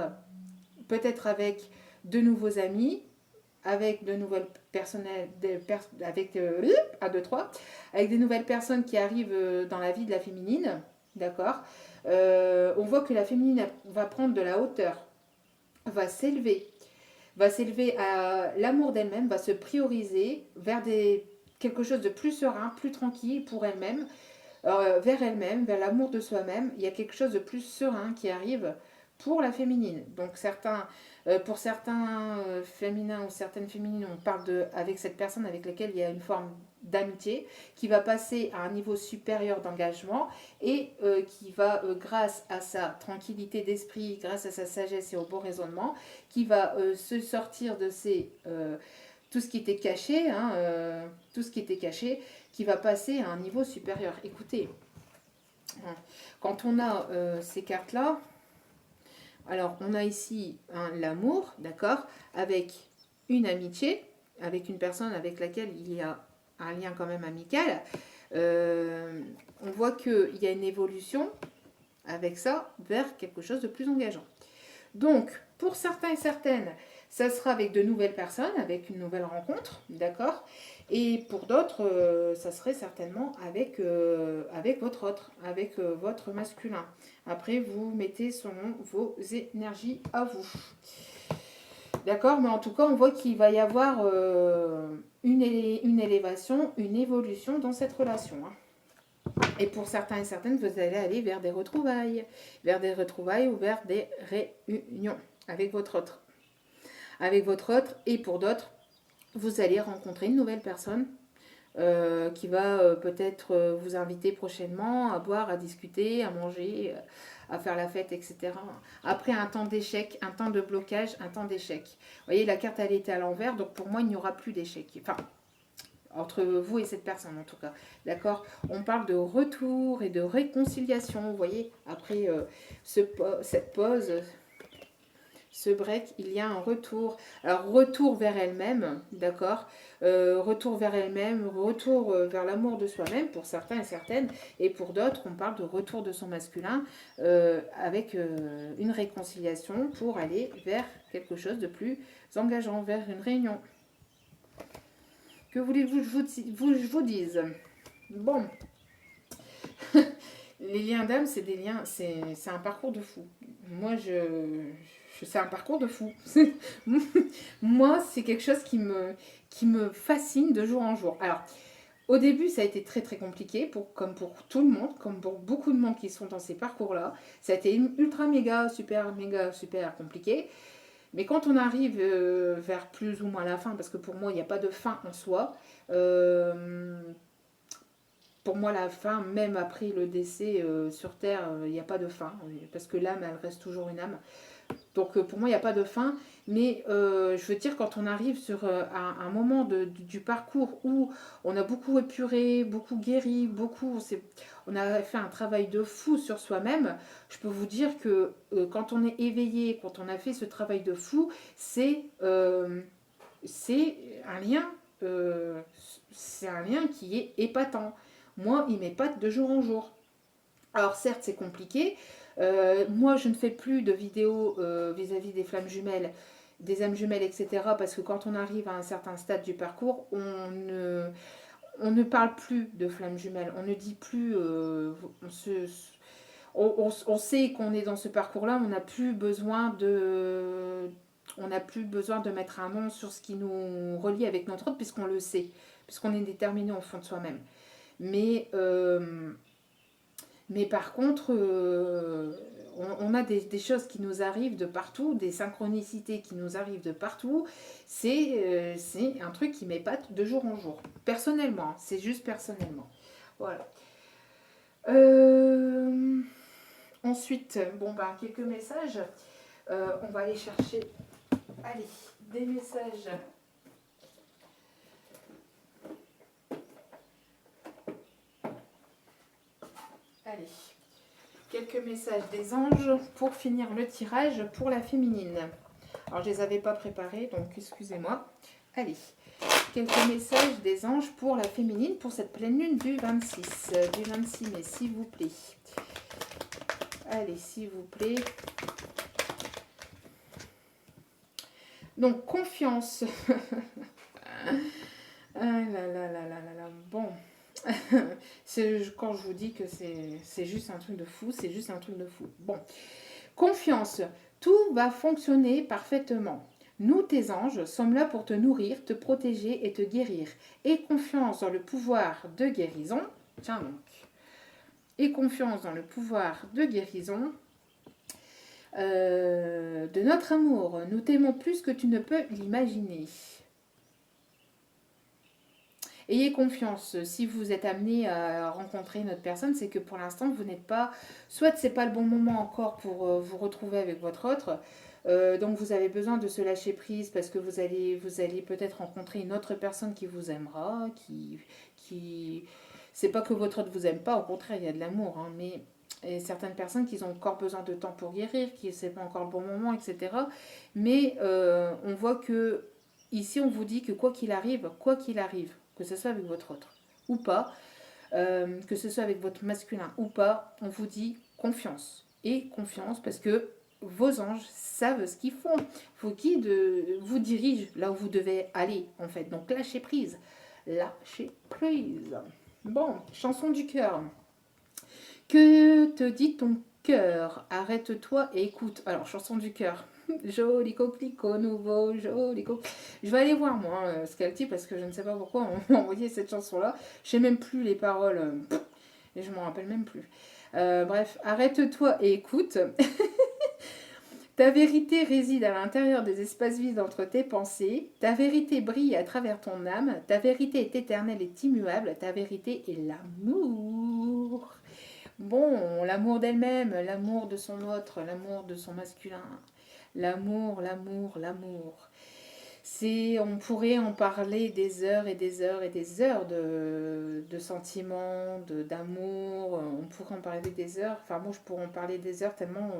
Peut-être avec de nouveaux amis, avec de nouvelles personnes, avec 1, 2, 3, avec des nouvelles personnes qui arrivent dans la vie de la féminine. D'accord. On voit que la féminine va prendre de la hauteur, va s'élever à l'amour d'elle-même, va se prioriser vers quelque chose de plus serein, plus tranquille pour elle-même, vers l'amour de soi-même. Il y a quelque chose de plus serein qui arrive pour la féminine. Donc pour certains féminins ou certaines féminines, on parle avec cette personne avec laquelle il y a une forme d'amitié qui va passer à un niveau supérieur d'engagement et qui va, grâce à sa tranquillité d'esprit, grâce à sa sagesse et au bon raisonnement, qui va se sortir de tout ce qui était caché, hein, tout ce qui était caché, qui va passer à un niveau supérieur. Écoutez, quand on a ces cartes-là, alors on a ici l'amour, d'accord, avec une amitié, avec une personne avec laquelle il y a un lien quand même amical. On voit qu'il y a une évolution avec ça vers quelque chose de plus engageant. Donc, pour certains et certaines, ça sera avec de nouvelles personnes, avec une nouvelle rencontre, d'accord. Et pour d'autres, ça serait certainement avec votre masculin. Après, vous mettez selon vos énergies à vous. D'accord, mais en tout cas, on voit qu'il va y avoir une élévation, une évolution dans cette relation. Hein. Et pour certains et certaines, vous allez aller vers des retrouvailles ou vers des réunions avec votre autre. Et pour d'autres, vous allez rencontrer une nouvelle personne qui va peut-être vous inviter prochainement à boire, à discuter, à manger, à faire la fête, etc. Après un temps d'échec, un temps de blocage, un temps d'échec. Vous voyez, la carte, elle était à l'envers, donc pour moi, il n'y aura plus d'échec. Enfin, entre vous et cette personne, en tout cas. D'accord. On parle de retour et de réconciliation, vous voyez, après cette pause, ce break, il y a un retour. Alors, retour vers elle-même, d'accord, retour vers elle-même, retour vers l'amour de soi-même pour certains et certaines. Et pour d'autres, on parle de retour de son masculin avec une réconciliation pour aller vers quelque chose de plus engageant, vers une réunion. Que voulez-vous que je vous dise? Bon, les liens d'âme, c'est des liens, c'est un parcours de fou. Moi, c'est un parcours de fou. Moi, c'est quelque chose qui me fascine de jour en jour. Alors, au début, ça a été très très compliqué, comme pour tout le monde, comme pour beaucoup de monde qui sont dans ces parcours-là. Ça a été ultra méga super compliqué. Mais quand on arrive vers plus ou moins la fin, parce que pour moi, il n'y a pas de fin en soi, pour moi, la fin, même après le décès sur Terre, il n'y a pas de fin, parce que l'âme, elle reste toujours une âme. Donc pour moi, il n'y a pas de fin. Mais je veux dire, quand on arrive sur un moment du parcours où on a beaucoup épuré, beaucoup guéri, on a fait un travail de fou sur soi-même, je peux vous dire que quand on est éveillé, quand on a fait ce travail de fou, c'est un lien, euh, c'est un lien qui est épatant. Moi, il m'épate de jour en jour. Alors certes, c'est compliqué. Moi, je ne fais plus de vidéos vis-à-vis des flammes jumelles, des âmes jumelles, etc. Parce que quand on arrive à un certain stade du parcours, on ne parle plus de flammes jumelles. On ne dit plus... on sait qu'on est dans ce parcours-là, on n'a plus besoin de mettre un nom sur ce qui nous relie avec notre autre, puisqu'on le sait, puisqu'on est déterminé au fond de soi-même. Mais, euh, mais par contre, on a des choses qui nous arrivent de partout, des synchronicités qui nous arrivent de partout. C'est un truc qui m'épate de jour en jour. Personnellement, c'est juste personnellement. Voilà. Euh, Ensuite, bon, ben, quelques messages. On va aller chercher, allez, des messages. Allez, quelques messages des anges pour finir le tirage pour la féminine. Alors, je ne les avais pas préparés, donc excusez-moi. Allez, quelques messages des anges pour la féminine pour cette pleine lune du 26 mai, s'il vous plaît. Allez, s'il vous plaît. Donc, confiance. Ah là là là là là là. Bon. Quand je vous dis que c'est juste un truc de fou, c'est juste un truc de fou. Bon. Confiance. Tout va fonctionner parfaitement. Nous, tes anges, sommes là pour te nourrir, te protéger et te guérir. Aie confiance dans le pouvoir de guérison. Tiens donc. Aie confiance dans le pouvoir de guérison. De notre amour. Nous t'aimons plus que tu ne peux l'imaginer. Ayez confiance, si vous êtes amené à rencontrer une autre personne, c'est que pour l'instant vous n'êtes pas, soit c'est pas le bon moment encore pour vous retrouver avec votre autre, donc vous avez besoin de se lâcher prise parce que vous allez peut-être rencontrer une autre personne qui vous aimera, qui, c'est pas que votre autre vous aime pas, au contraire il y a de l'amour, hein, mais et certaines personnes qui ont encore besoin de temps pour guérir, qui c'est pas encore le bon moment, etc. Mais on voit que ici on vous dit que quoi qu'il arrive, que ce soit avec votre autre ou pas, que ce soit avec votre masculin ou pas, on vous dit confiance. Et confiance parce que vos anges savent ce qu'ils font. Vous dirigent là où vous devez aller, en fait. Donc lâchez prise. Lâchez prise. Bon, chanson du cœur. Que te dit ton cœur? Arrête-toi et écoute. Alors, chanson du cœur. Joli coquelicot nouveau, joli coquelicot. Je vais aller voir moi ce qu'elle dit parce que je ne sais pas pourquoi on m'a envoyé cette chanson-là. Je sais même plus les paroles et je m'en rappelle même plus. Bref, arrête-toi et écoute. Ta vérité réside à l'intérieur des espaces vides entre tes pensées. Ta vérité brille à travers ton âme. Ta vérité est éternelle et immuable. Ta vérité est l'amour. Bon, l'amour d'elle-même, l'amour de son autre, l'amour de son masculin. L'amour, l'amour, l'amour. On pourrait en parler des heures et des heures et des heures de sentiments, d'amour. On pourrait en parler des heures. Enfin, moi, je pourrais en parler des heures tellement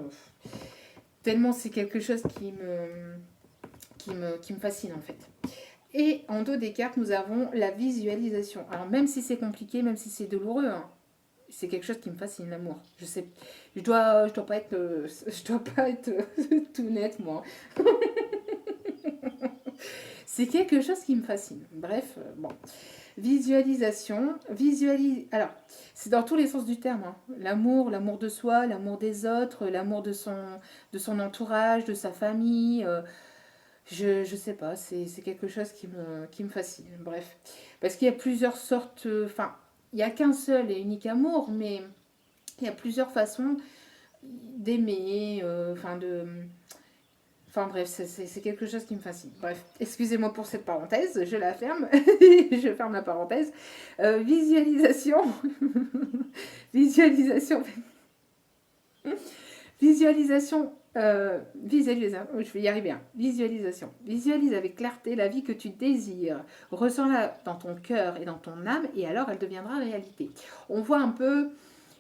Tellement c'est quelque chose qui me fascine en fait. Et en dos des cartes, nous avons la visualisation. Alors même si c'est compliqué, même si c'est douloureux, hein, c'est quelque chose qui me fascine, l'amour. Je sais, je dois pas être, je dois pas être tout net, moi. C'est quelque chose qui me fascine. Bref, bon. Visualisation, alors, c'est dans tous les sens du terme, hein. L'amour de soi, l'amour des autres, l'amour de son entourage, de sa famille. Je sais pas, c'est quelque chose qui me fascine. Bref, parce qu'il y a plusieurs sortes, enfin, il n'y a qu'un seul et unique amour, mais il y a plusieurs façons d'aimer, enfin bref, c'est quelque chose qui me fascine. Bref, excusez-moi pour cette parenthèse, je la ferme, je ferme la parenthèse. Visualisation, visualisation, visualisation, je vais y arriver. Hein. Visualisation. Visualise avec clarté la vie que tu désires. Ressens-la dans ton cœur et dans ton âme, et alors elle deviendra réalité. On voit un peu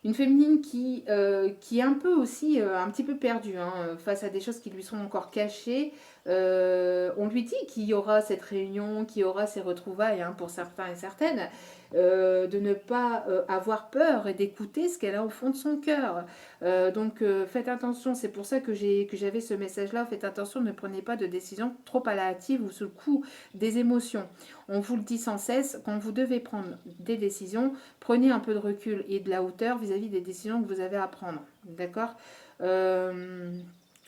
une féminine qui est un peu aussi un petit peu perdue hein, face à des choses qui lui sont encore cachées. On lui dit qu'il y aura cette réunion, qu'il y aura ces retrouvailles hein, pour certains et certaines, de ne pas avoir peur et d'écouter ce qu'elle a au fond de son cœur. Donc faites attention, c'est pour ça que j'avais ce message-là, faites attention, ne prenez pas de décisions trop hâtives ou sous le coup des émotions. On vous le dit sans cesse, quand vous devez prendre des décisions, prenez un peu de recul et de la hauteur vis-à-vis des décisions que vous avez à prendre. D'accord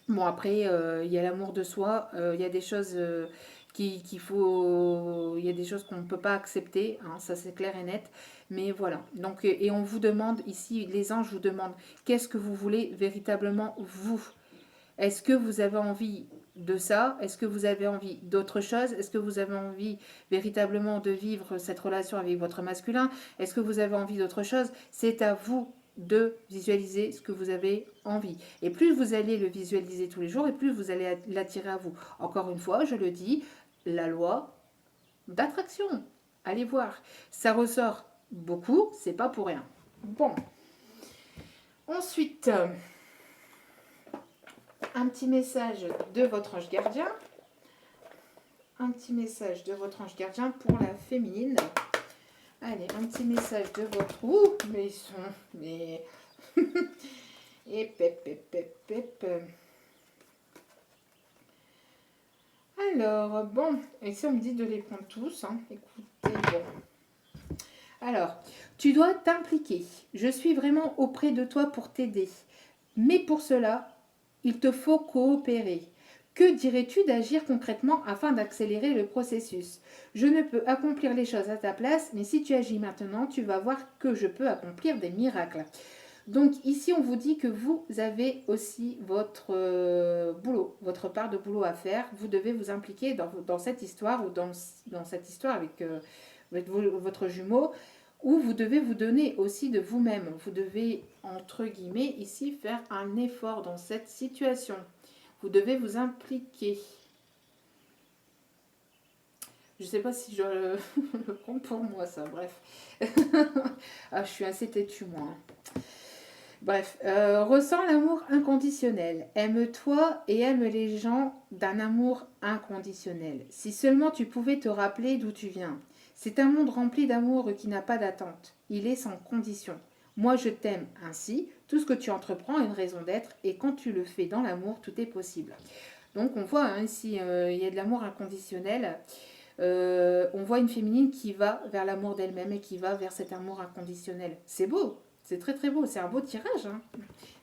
Bon, après, il y a l'amour de soi, il y a des choses qu'il faut. Il y a des choses qu'on ne peut pas accepter, hein, ça c'est clair et net. Mais voilà. Donc, et on vous demande ici, les anges vous demandent, qu'est-ce que vous voulez véritablement vous? Est-ce que vous avez envie de ça? Est-ce que vous avez envie d'autre chose? Est-ce que vous avez envie véritablement de vivre cette relation avec votre masculin? Est-ce que vous avez envie d'autre chose? C'est à vous de visualiser ce que vous avez envie. Et plus vous allez le visualiser tous les jours, et plus vous allez l'attirer à vous. Encore une fois, je le dis, la loi d'attraction. Allez voir. Ça ressort beaucoup, c'est pas pour rien. Bon. Ensuite, un petit message de votre ange gardien. Un petit message de votre ange gardien pour la féminine. Allez, un petit message de votre... Ouh, mais ils sont... Mais... Et pep. Alors, bon, ici on me dit de les prendre tous. Hein. Écoutez, bon. Alors, tu dois t'impliquer. Je suis vraiment auprès de toi pour t'aider. Mais pour cela, il te faut coopérer. Que dirais-tu d'agir concrètement afin d'accélérer le processus? Je ne peux accomplir les choses à ta place, mais si tu agis maintenant, tu vas voir que je peux accomplir des miracles. Donc ici, on vous dit que vous avez aussi votre boulot, votre part de boulot à faire. Vous devez vous impliquer dans cette histoire ou dans cette histoire avec votre jumeau, où vous devez vous donner aussi de vous-même. Vous devez, entre guillemets, ici, faire un effort dans cette situation. Vous devez vous impliquer. Je ne sais pas si je le compte pour moi, ça. Bref. Ah, je suis assez têtue, moi. Bref. Ressens l'amour inconditionnel. Aime-toi et aime les gens d'un amour inconditionnel. Si seulement tu pouvais te rappeler d'où tu viens. C'est un monde rempli d'amour qui n'a pas d'attente. Il est sans condition. Moi, je t'aime ainsi. Tout ce que tu entreprends a une raison d'être. Et quand tu le fais dans l'amour, tout est possible. Donc, on voit hein, ici, il y a de l'amour inconditionnel. On voit une féminine qui va vers l'amour d'elle-même et qui va vers cet amour inconditionnel. C'est beau. C'est très très beau. C'est un beau tirage. Hein.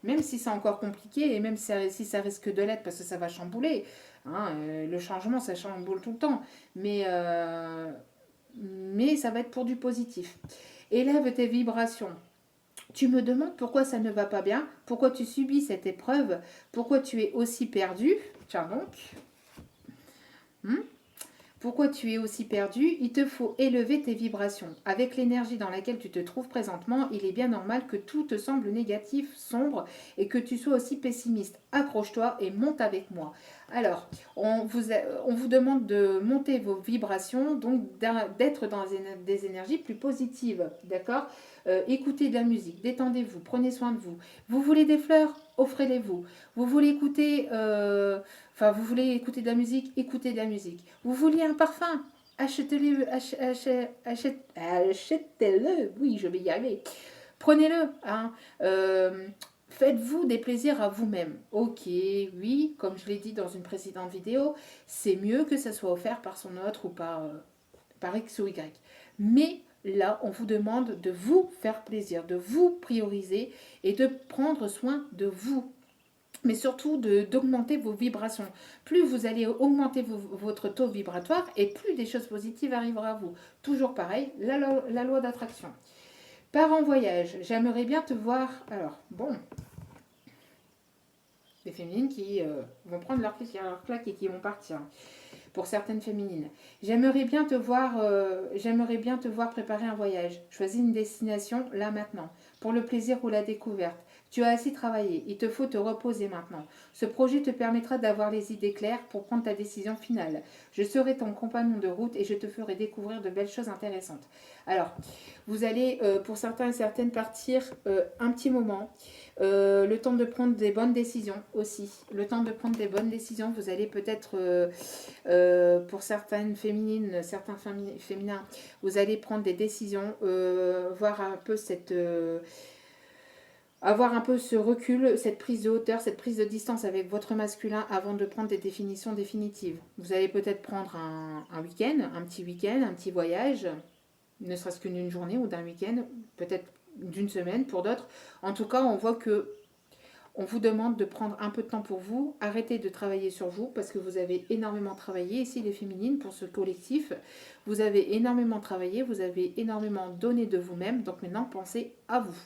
Même si c'est encore compliqué et même si ça risque de l'être parce que ça va chambouler. Hein, le changement, ça chamboule tout le temps. Mais ça va être pour du positif. Élève tes vibrations. Tu me demandes pourquoi ça ne va pas bien, pourquoi tu subis cette épreuve, pourquoi tu es aussi perdu. Tiens donc. Pourquoi tu es aussi perdu? Il te faut élever tes vibrations. Avec l'énergie dans laquelle tu te trouves présentement, il est bien normal que tout te semble négatif, sombre et que tu sois aussi pessimiste. Accroche-toi et monte avec moi. Alors, on vous demande de monter vos vibrations, donc d'être dans des énergies plus positives, d'accord? écoutez de la musique, détendez-vous, prenez soin de vous. Vous voulez des fleurs, offrez-les-vous. Vous voulez écouter, vous voulez écouter de la musique, écoutez de la musique. Vous vouliez un parfum, achetez-le, achetez-le, oui, je vais y arriver. Prenez-le, hein. Faites-vous des plaisirs à vous-même. Ok, oui, comme je l'ai dit dans une précédente vidéo, c'est mieux que ça soit offert par son autre ou par X ou Y. Mais là, on vous demande de vous faire plaisir, de vous prioriser et de prendre soin de vous. Mais surtout d'augmenter vos vibrations. Plus vous allez augmenter votre taux vibratoire et plus des choses positives arriveront à vous. Toujours pareil, la loi d'attraction. Pars en voyage, j'aimerais bien te voir. Alors, bon, les féminines qui vont prendre leur claque et qui vont partir. Pour certaines féminines. J'aimerais bien te voir préparer un voyage. Choisis une destination là maintenant, pour le plaisir ou la découverte. Tu as assez travaillé, il te faut te reposer maintenant. Ce projet te permettra d'avoir les idées claires pour prendre ta décision finale. Je serai ton compagnon de route et je te ferai découvrir de belles choses intéressantes. Alors, vous allez pour certains et certaines partir un petit moment. Le temps de prendre des bonnes décisions aussi. Le temps de prendre des bonnes décisions, vous allez peut-être, pour certaines féminines, certains féminins, vous allez prendre des décisions, voir un peu avoir un peu ce recul, cette prise de hauteur, cette prise de distance avec votre masculin avant de prendre des définitions définitives. Vous allez peut-être prendre un week-end, un petit voyage, ne serait-ce qu'une journée ou d'un week-end, peut-être d'une semaine pour d'autres. En tout cas, on voit que on vous demande de prendre un peu de temps pour vous, arrêtez de travailler sur vous parce que vous avez énormément travaillé. Ici, les féminines, pour ce collectif, vous avez énormément travaillé, vous avez énormément donné de vous-même. Donc maintenant, pensez à vous.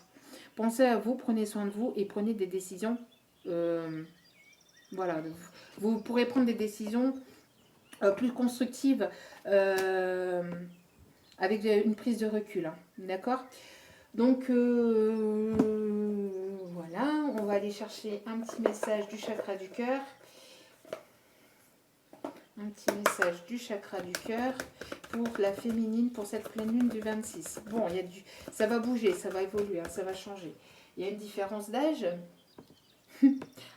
Pensez à vous, prenez soin de vous et prenez des décisions. Voilà, vous pourrez prendre des décisions plus constructives avec une prise de recul. Hein, d'accord ? Donc voilà, on va aller chercher un petit message du chakra du cœur. Un petit message du chakra du cœur pour la féminine pour cette pleine lune du 26. Bon, ça va bouger, ça va évoluer, hein, ça va changer. Il y a une différence d'âge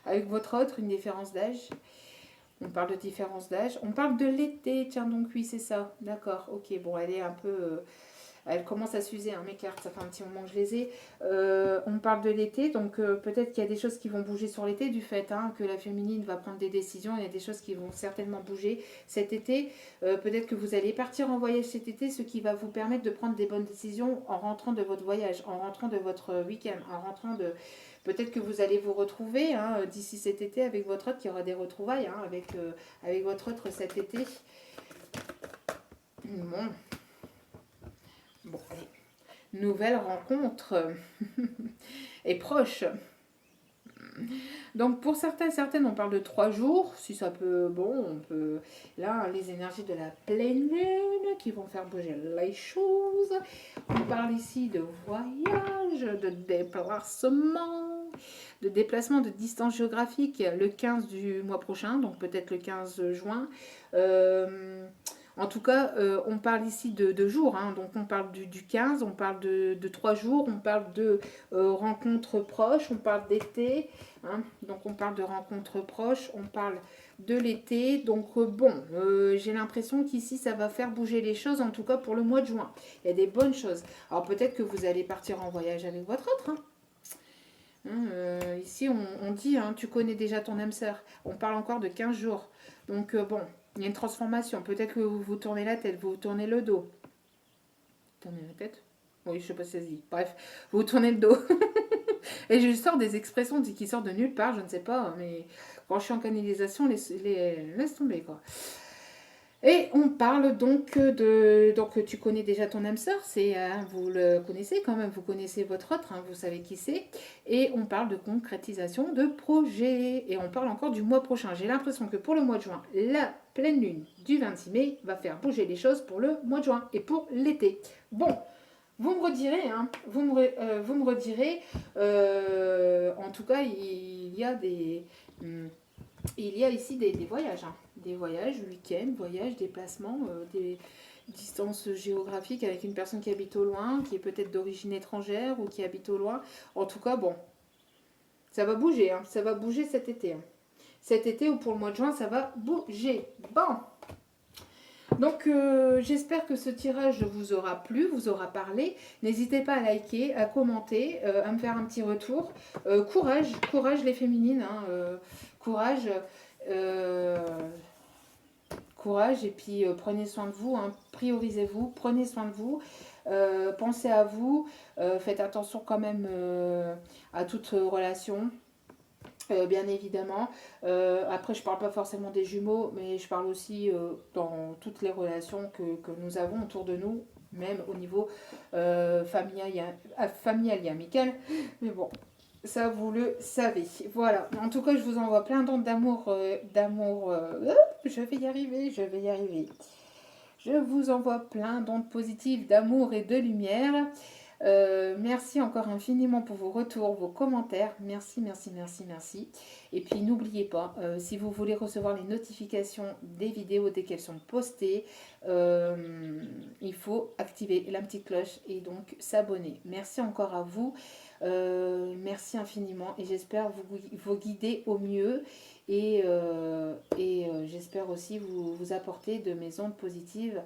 avec votre autre, une différence d'âge. On parle de différence d'âge. On parle de l'été, tiens donc oui, c'est ça. D'accord, ok, bon, elle est un peu... elle commence à s'user, hein, mes cartes, ça fait un petit moment que je les ai. On parle de l'été, donc peut-être qu'il y a des choses qui vont bouger sur l'été du fait que la féminine va prendre des décisions. Il y a des choses qui vont certainement bouger cet été. Peut-être que vous allez partir en voyage cet été, ce qui va vous permettre de prendre des bonnes décisions en rentrant de votre voyage, en rentrant de votre week-end, en rentrant de... Peut-être que vous allez vous retrouver d'ici cet été avec votre autre, qu'il y aura des retrouvailles avec votre autre cet été. Bon. Bon, allez. Nouvelle rencontre est proche. Donc pour certains et certaines, on parle de 3 jours. Si ça peut, bon, on peut... Là, les énergies de la pleine lune qui vont faire bouger les choses. On parle ici de voyage, de déplacement de distance géographique le 15 du mois prochain, donc peut-être le 15 juin. En tout cas, on parle ici de jours, hein, donc on parle du 15, on parle de 3 jours, on parle de rencontres proches, on parle d'été, hein, donc on parle de rencontres proches, on parle de l'été, donc j'ai l'impression qu'ici ça va faire bouger les choses, en tout cas pour le mois de juin. Il y a des bonnes choses. Alors peut-être que vous allez partir en voyage avec votre autre, ici on dit, tu connais déjà ton âme sœur, on parle encore de 15 jours, donc il y a une transformation. Peut-être que vous tournez la tête, vous tournez le dos. Tournez la tête. Oui, je sais pas si ça se dit. Bref, vous tournez le dos. Et je sors des expressions qui sortent de nulle part, je ne sais pas, mais quand je suis en canalisation, laisse tomber, quoi. Et on parle donc donc tu connais déjà ton âme sœur, vous le connaissez quand même, vous connaissez votre autre, vous savez qui c'est. Et on parle de concrétisation de projet. Et on parle encore du mois prochain. J'ai l'impression que pour le mois de juin, la pleine lune du 26 mai va faire bouger les choses pour le mois de juin et pour l'été. Bon, vous me redirez, vous me redirez. En tout cas, il y a il y a ici des voyages, des voyages, week-ends, voyages, déplacements, distance géographique avec une personne qui habite au loin, qui est peut-être d'origine étrangère ou qui habite au loin. En tout cas, bon, ça va bouger, hein, ça va bouger cet été, hein. Cet été ou pour le mois de juin, ça va bouger. Bon, donc j'espère que ce tirage vous aura plu, vous aura parlé. N'hésitez pas à liker, à commenter, à me faire un petit retour. Courage, courage les féminines, hein, courage. euh, Courage et puis prenez soin de vous, hein, priorisez-vous, prenez soin de vous, pensez à vous, faites attention quand même à toute relation. Bien évidemment. Après, je parle pas forcément des jumeaux, mais je parle aussi dans toutes les relations que nous avons autour de nous, même au niveau familial et amical. Mais bon, ça, vous le savez. Voilà. En tout cas, je vous envoie plein d'ondes d'amour. Je vais y arriver, je vais y arriver. Je vous envoie plein d'ondes positives, d'amour et de lumière. Merci encore infiniment pour vos retours, vos commentaires. Merci, merci, merci, merci. Et puis n'oubliez pas, si vous voulez recevoir les notifications des vidéos dès qu'elles sont postées, il faut activer la petite cloche et donc s'abonner. Merci encore à vous. Merci infiniment et j'espère vous guider au mieux et j'espère aussi vous apporter de mes ondes positives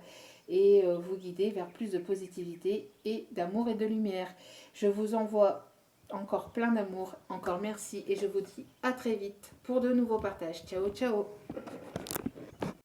et vous guider vers plus de positivité et d'amour et de lumière. Je vous envoie encore plein d'amour, encore merci et je vous dis à très vite pour de nouveaux partages. Ciao, ciao!